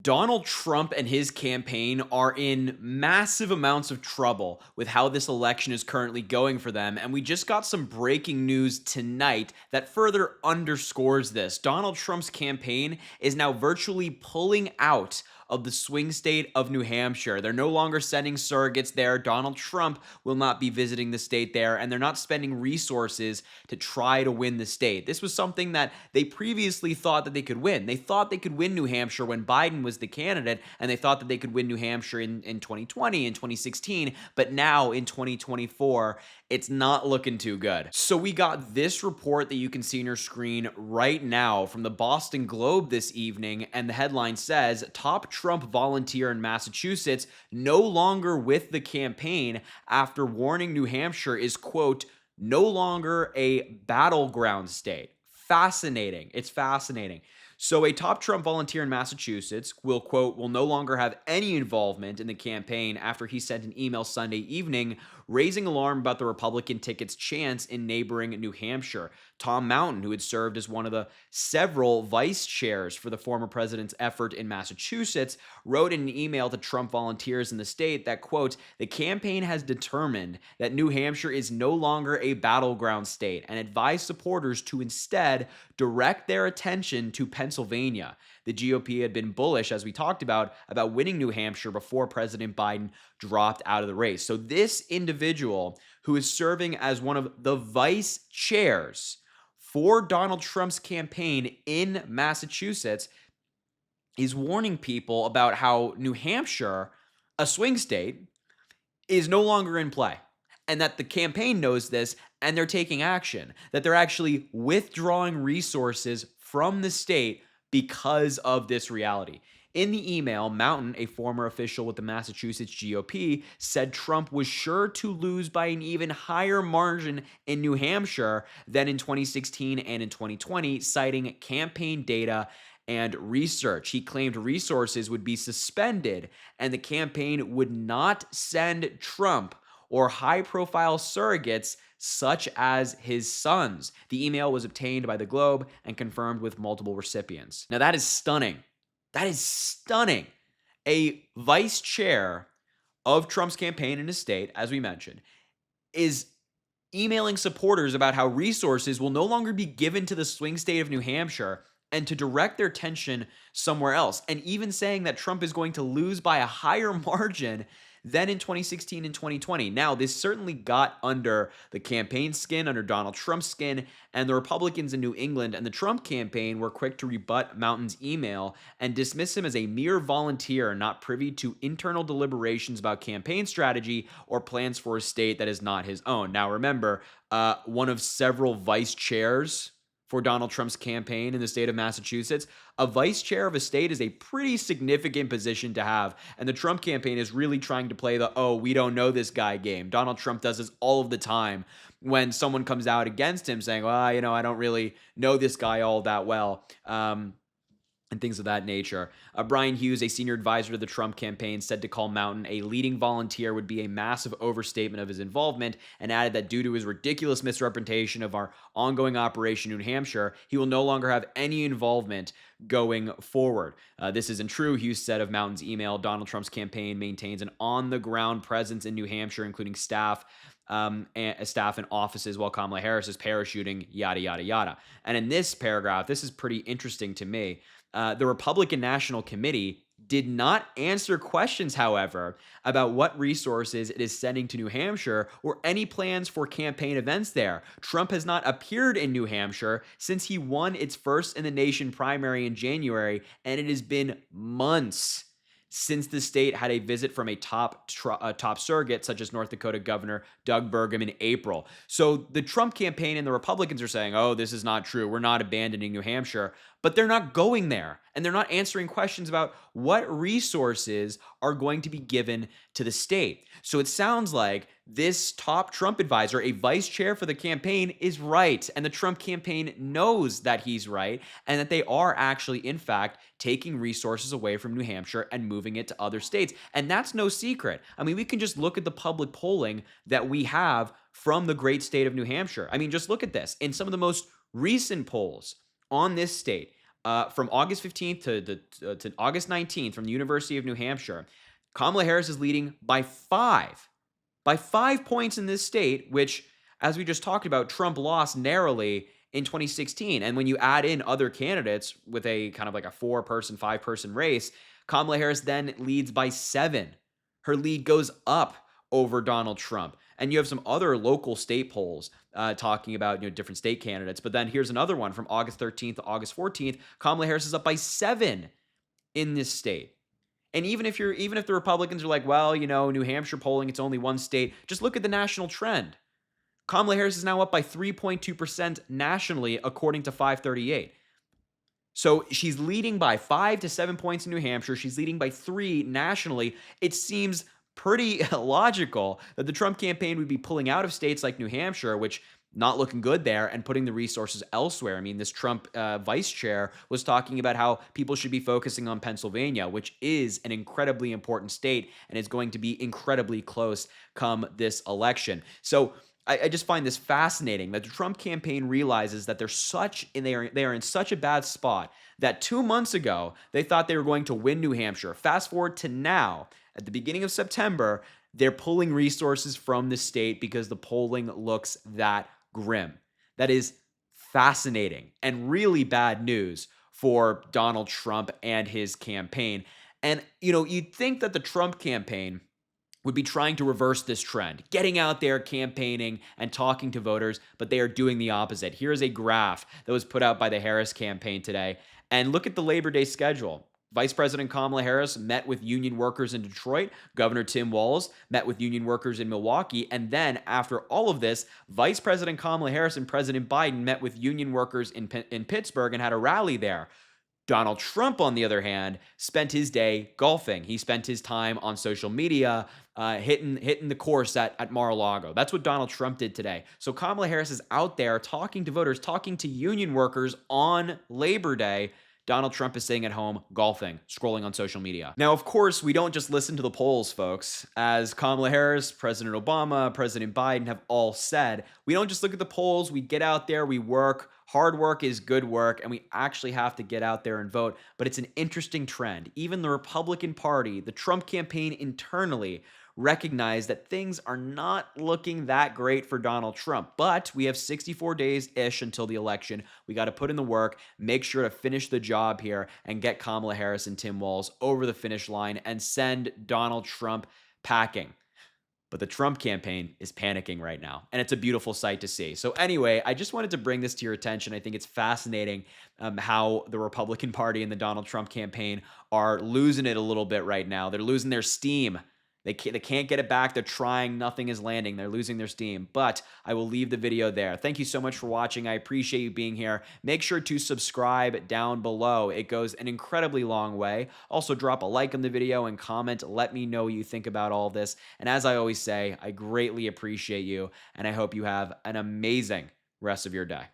Donald Trump and his campaign are in massive amounts of trouble with how this election is currently going for them. And we just got some breaking news tonight that further underscores this. Donald Trump's campaign is now virtually pulling out of the swing state of New Hampshire. They're no longer sending surrogates there. Donald Trump will not be visiting the state there, and they're not spending resources to try to win the state. This was something that they previously thought that they could win. They thought they could win New Hampshire when Biden was the candidate, and they thought that they could win New Hampshire in 2020 and 2016, but now in 2024, it's not looking too good. So we got this report that you can see on your screen right now from the Boston Globe this evening, and the headline says, top Trump volunteer in Massachusetts no longer with the campaign after warning New Hampshire is, quote, no longer a battleground state. Fascinating. It's fascinating. So a top Trump volunteer in Massachusetts will, quote, will no longer have any involvement in the campaign after he sent an email Sunday evening raising alarm about the Republican ticket's chance in neighboring New Hampshire. Tom Mountain, who had served as one of the several vice chairs for the former president's effort in Massachusetts, wrote in an email to Trump volunteers in the state that, quote, the campaign has determined that New Hampshire is no longer a battleground state and advised supporters to instead direct their attention to Pennsylvania. The GOP had been bullish, as we talked about winning New Hampshire before President Biden dropped out of the race. So this individual who is serving as one of the vice chairs for Donald Trump's campaign in Massachusetts is warning people about how New Hampshire, a swing state, is no longer in play. And that the campaign knows this and they're taking action, that they're actually withdrawing resources from the state because of this reality. In the email, Mountain, a former official with the Massachusetts GOP, said Trump was sure to lose by an even higher margin in New Hampshire than in 2016 and in 2020, citing campaign data and research. He claimed resources would be suspended and the campaign would not send Trump or high-profile surrogates such as his sons. The email was obtained by the Globe and confirmed with multiple recipients. Now that is stunning. That is stunning. A vice chair of Trump's campaign in his state, as we mentioned, is emailing supporters about how resources will no longer be given to the swing state of New Hampshire and to direct their attention somewhere else. And even saying that Trump is going to lose by a higher margin than in 2016 and 2020. Now, this certainly got under the campaign's skin, under Donald Trump's skin, and the Republicans in New England and the Trump campaign were quick to rebut Mountain's email and dismiss him as a mere volunteer not privy to internal deliberations about campaign strategy or plans for a state that is not his own. Now, remember, one of several vice chairs for Donald Trump's campaign in the state of Massachusetts. A vice chair of a state is a pretty significant position to have. And the Trump campaign is really trying to play the, oh, we don't know this guy game. Donald Trump does this all of the time when someone comes out against him saying, well, I don't really know this guy all that well. And things of that nature. Brian Hughes, a senior advisor to the Trump campaign, said to call Mountain a leading volunteer would be a massive overstatement of his involvement, and added that due to his ridiculous misrepresentation of our ongoing operation in New Hampshire, he will no longer have any involvement going forward. This isn't true, Hughes said of Mountain's email. Donald Trump's campaign maintains an on-the-ground presence in New Hampshire, including staff and offices, while Kamala Harris is parachuting, yada, yada, yada. And in this paragraph, this is pretty interesting to me. The Republican National Committee did not answer questions, however, about what resources it is sending to New Hampshire or any plans for campaign events there. Trump has not appeared in New Hampshire since he won its first in the nation primary in January, and it has been months since the state had a visit from a top surrogate, such as North Dakota Governor Doug Burgum in April. So the Trump campaign and the Republicans are saying, oh, this is not true. We're not abandoning New Hampshire. But they're not going there. And they're not answering questions about what resources are going to be given to the state. So it sounds like this top Trump advisor, a vice chair for the campaign, is right. And the Trump campaign knows that he's right and that they are actually, in fact, taking resources away from New Hampshire and moving it to other states. And that's no secret. I mean, we can just look at the public polling that we have from the great state of New Hampshire. I mean, just look at this. In some of the most recent polls on this state, From August 15th to August 19th from the University of New Hampshire, Kamala Harris is leading by 5 points in this state, which, as we just talked about, Trump lost narrowly in 2016. And when you add in other candidates with a kind of like a 4-person, 5-person race, Kamala Harris then leads by 7. Her lead goes up over Donald Trump. And you have some other local state polls talking about different state candidates. But then here's another one from August 13th to August 14th. Kamala Harris is up by 7 in this state. And even if the Republicans are like, well, New Hampshire polling, it's only one state, just look at the national trend. Kamala Harris is now up by 3.2% nationally, according to 538. So she's leading by 5 to 7 points in New Hampshire. She's leading by 3 nationally. It seems pretty logical that the Trump campaign would be pulling out of states like New Hampshire, which not looking good there, and putting the resources elsewhere. I mean, this Trump vice chair was talking about how people should be focusing on Pennsylvania, which is an incredibly important state and is going to be incredibly close come this election. So I just find this fascinating that the Trump campaign realizes that they are in such a bad spot that 2 months ago they thought they were going to win New Hampshire. Fast forward to now, at the beginning of September, they're pulling resources from the state because the polling looks that grim. That is fascinating and really bad news for Donald Trump and his campaign. And, you'd think that the Trump campaign would be trying to reverse this trend, getting out there, campaigning, and talking to voters, but they are doing the opposite. Here's a graph that was put out by the Harris campaign today. And look at the Labor Day schedule. Vice President Kamala Harris met with union workers in Detroit. Governor Tim Walz met with union workers in Milwaukee. And then after all of this, Vice President Kamala Harris and President Biden met with union workers in Pittsburgh and had a rally there. Donald Trump, on the other hand, spent his day golfing. He spent his time on social media, hitting the course at Mar-a-Lago. That's what Donald Trump did today. So Kamala Harris is out there talking to voters, talking to union workers on Labor Day. Donald Trump is sitting at home golfing, scrolling on social media. Now, of course, we don't just listen to the polls, folks. As Kamala Harris, President Obama, President Biden have all said, we don't just look at the polls. We get out there, we work. Hard work is good work, and we actually have to get out there and vote. But it's an interesting trend. Even the Republican Party, the Trump campaign internally, recognize that things are not looking that great for Donald Trump. But we have 64 days-ish until the election. We got to put in the work, make sure to finish the job here, and get Kamala Harris and Tim Walz over the finish line and send Donald Trump packing. But the Trump campaign is panicking right now, and it's a beautiful sight to see. So anyway, I just wanted to bring this to your attention. I think it's fascinating how the Republican Party and the Donald Trump campaign are losing it a little bit right now. They're losing their steam. They can't get it back. They're trying. Nothing is landing. They're losing their steam. But I will leave the video there. Thank you so much for watching. I appreciate you being here. Make sure to subscribe down below. It goes an incredibly long way. Also, drop a like on the video and comment. Let me know what you think about all this. And as I always say, I greatly appreciate you, and I hope you have an amazing rest of your day.